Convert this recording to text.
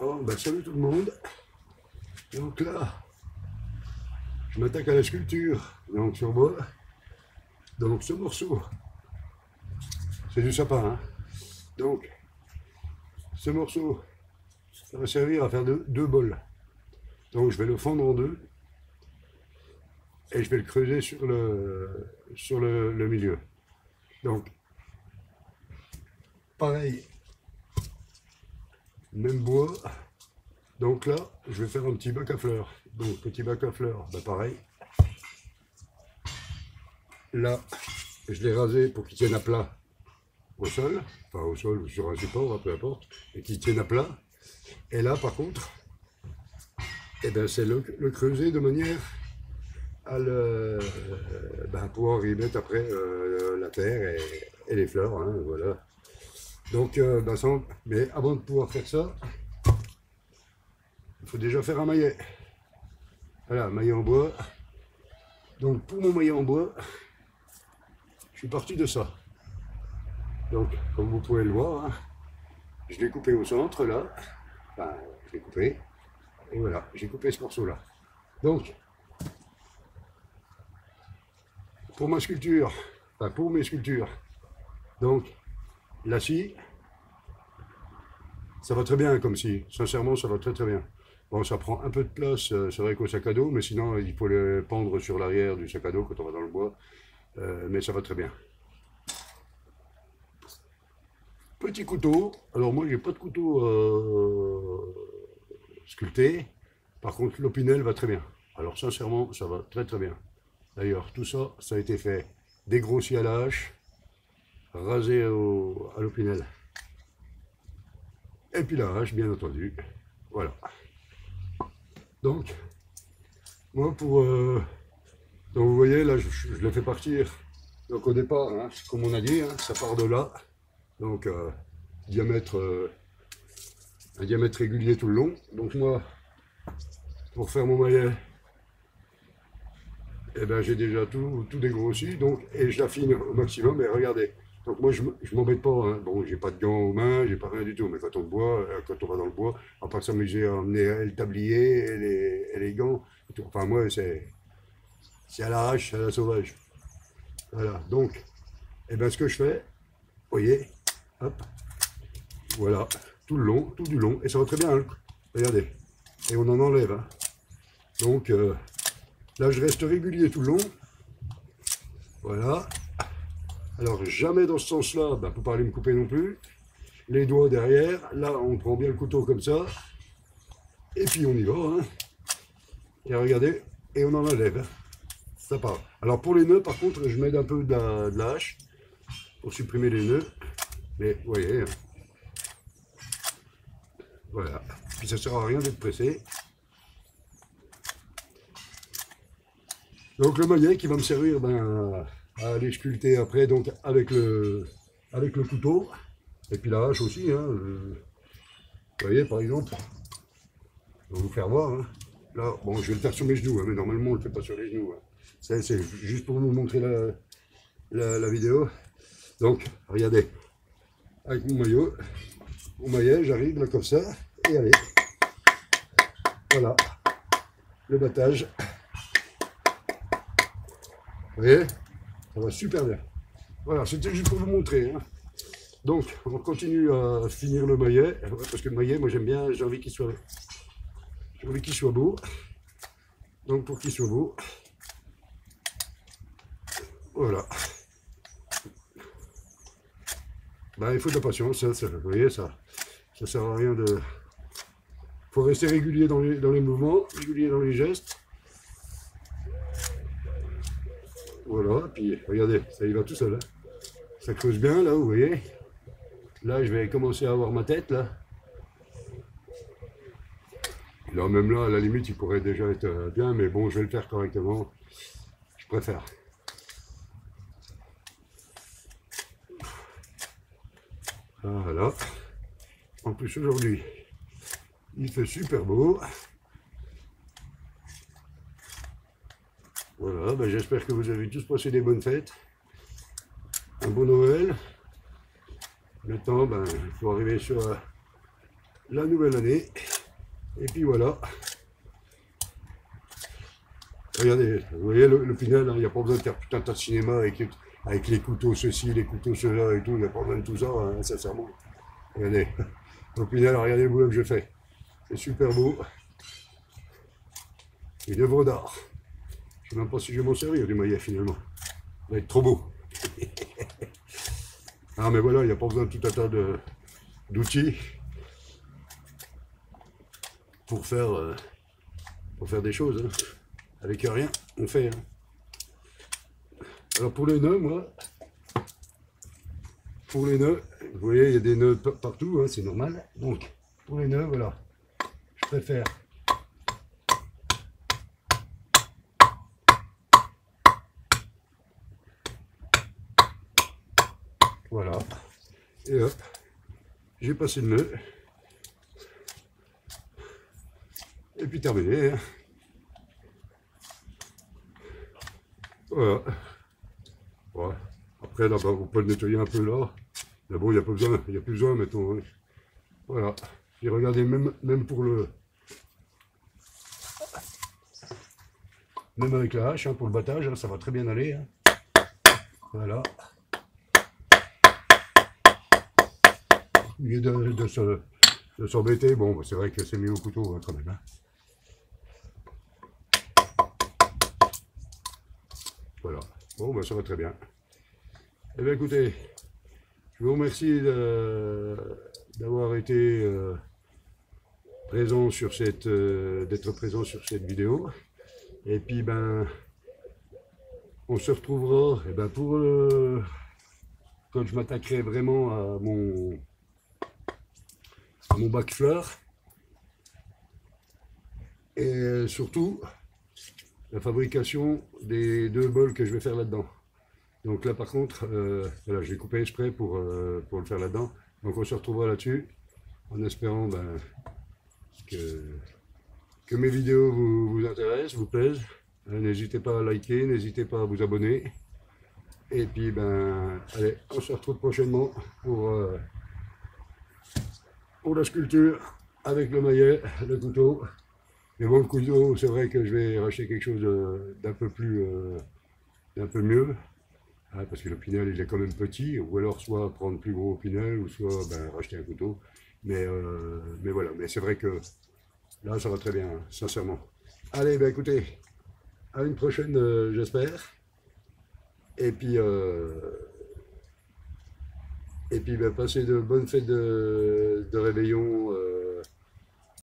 Bon, ben, salut tout le monde. Donc là, je m'attaque à la sculpture. Donc sur bois. Donc ce morceau, c'est du sapin. Hein. Donc ce morceau, ça va servir à faire deux bols. Donc je vais le fendre en deux et je vais le creuser sur le milieu. Donc pareil, même bois. Donc là, je vais faire un petit bac à fleurs. Donc petit bac à fleurs, ben pareil. Là, je l'ai rasé pour qu'il tienne à plat au sol, enfin au sol ou sur un support, peu importe, et qu'il tienne à plat. Et là, par contre, eh ben, c'est le creuser de manière à pouvoir y mettre après la terre et les fleurs, hein, voilà. Donc, mais avant de pouvoir faire ça, il faut déjà faire un maillet. Voilà, maillet en bois. Donc, pour mon maillet en bois, je suis parti de ça. Donc, comme vous pouvez le voir, hein, je l'ai coupé au centre, là. Enfin, je l'ai coupé. Et voilà, j'ai coupé ce morceau-là. Donc, pour ma sculpture, enfin pour mes sculptures, donc, la scie, ça va très bien comme scie. Sincèrement, ça va très très bien. Bon, ça prend un peu de place, c'est vrai qu'au sac à dos, mais sinon, il faut le pendre sur l'arrière du sac à dos quand on va dans le bois. Mais ça va très bien. Petit couteau. Alors moi, j'ai pas de couteau sculpté. Par contre, l'opinel va très bien. Alors sincèrement, ça va très très bien. D'ailleurs, tout ça, ça a été fait dégrossi à la hache, rasé à l'opinel. Et puis la hache, bien entendu. Voilà. Donc, moi donc vous voyez, là, je l'ai fait partir. Donc au départ, hein, comme on a dit, hein, ça part de là. Donc, un diamètre régulier tout le long. Donc moi, pour faire mon maillet, eh ben, j'ai déjà tout dégrossi, donc, et je l'affine au maximum, et regardez. Donc moi, je m'embête pas, hein. Bon, j'ai pas de gants aux mains, j'ai pas rien du tout, mais quand on va dans le bois, à part s'amuser à emmener le tablier et les gants, et tout. Enfin moi, c'est à l'arrache, à la sauvage. Voilà, donc, eh ben, ce que je fais, vous voyez, hop, voilà, tout le long, tout du long, et ça va très bien, hein. Regardez, et on en enlève, hein. Donc, là, je reste régulier tout le long, voilà. Alors, jamais dans ce sens-là, ben, faut pas aller me couper non plus. Les doigts derrière, là, on prend bien le couteau comme ça, et puis on y va, hein. Et regardez, et on en enlève, hein. Ça part. Alors, pour les nœuds, par contre, je m'aide un peu de la hache pour supprimer les nœuds, mais vous voyez, hein. Voilà. Puis ça sert à rien d'être pressé. Donc le maillet qui va me servir à aller sculpter après, donc avec le couteau, et puis la hache aussi, hein. Vous voyez par exemple, je vais vous faire voir, hein. Là, bon, je vais le faire sur mes genoux, hein, mais normalement on ne le fait pas sur les genoux, hein. C'est juste pour vous montrer la vidéo. Donc, regardez, avec mon maillet, j'arrive là comme ça, et allez, voilà, le battage. Vous voyez, ça va super bien. Voilà, c'était juste pour vous montrer, hein. Donc, on continue à finir le maillet, parce que le maillet, moi j'aime bien, j'ai envie qu'il soit beau. Donc, pour qu'il soit beau, voilà. Ben, il faut de la patience, hein, vous voyez, ça sert à rien de... Il faut rester régulier dans les mouvements, régulier dans les gestes. Voilà, puis regardez, ça y va tout seul, hein. Ça creuse bien, là, vous voyez. Là, je vais commencer à avoir ma tête, là. Là, même là, à la limite, il pourrait déjà être bien, mais bon, je vais le faire correctement. Je préfère. Voilà. En plus, aujourd'hui, il fait super beau. Voilà, ben, j'espère que vous avez tous passé des bonnes fêtes. Un bon Noël. Maintenant, ben, il faut arriver sur la nouvelle année. Et puis voilà. Regardez, vous voyez le Pinel, hein, il n'y a pas besoin de faire tout un tas de cinéma avec les couteaux ceci, les couteaux cela et tout, il n'y a pas besoin de tout ça, hein, sincèrement. Regardez, au Pinel, regardez le boulot que je fais. C'est super beau. Une œuvre d'art. Je ne sais même pas si je vais m'en servir du maillet finalement. Ça va être trop beau. Ah mais voilà, il n'y a pas besoin de tout un tas d'outils pour faire des choses. Hein. Avec rien, on fait. Hein. Alors pour les nœuds, moi, vous voyez, il y a des nœuds partout, hein, c'est normal. Donc, pour les nœuds, voilà, je préfère voilà. Et hop, j'ai passé le nœud. Et puis terminé. Hein. Voilà. Ouais. Après, là-bas, on peut le nettoyer un peu là. Mais bon, il n'y a pas besoin, il n'y a plus besoin, mettons. Hein. Voilà. Et regardez, même pour le... Même avec la hache, hein, pour le battage, hein, ça va très bien aller. Hein. Voilà. Au lieu de s'embêter, bon, c'est vrai que c'est mieux au couteau, hein, quand même. Hein. Voilà. Bon, ben, ça va très bien. Eh bien, écoutez, je vous remercie d'avoir été présent sur d'être présent sur cette vidéo. Et puis, ben, on se retrouvera eh ben, pour quand je m'attaquerai vraiment à mon bac fleur. Et surtout, la fabrication des 2 bols que je vais faire là-dedans. Donc là par contre, voilà, je vais couper exprès pour le faire là-dedans. Donc on se retrouvera là-dessus, en espérant ben, que mes vidéos vous intéressent, vous plaisent. N'hésitez pas à liker, n'hésitez pas à vous abonner. Et puis ben, allez, on se retrouve prochainement pour la sculpture avec le maillet, le couteau. Mais bon, le couteau, c'est vrai que je vais racheter quelque chose d'un peu mieux. Ah, parce que le Pinel il est quand même petit, ou alors soit prendre plus gros Pinel, ou soit ben, racheter un couteau. Mais voilà, mais c'est vrai que là ça va très bien, hein, sincèrement. Allez, ben écoutez, à une prochaine j'espère. Et puis ben, passez de bonnes fêtes de réveillon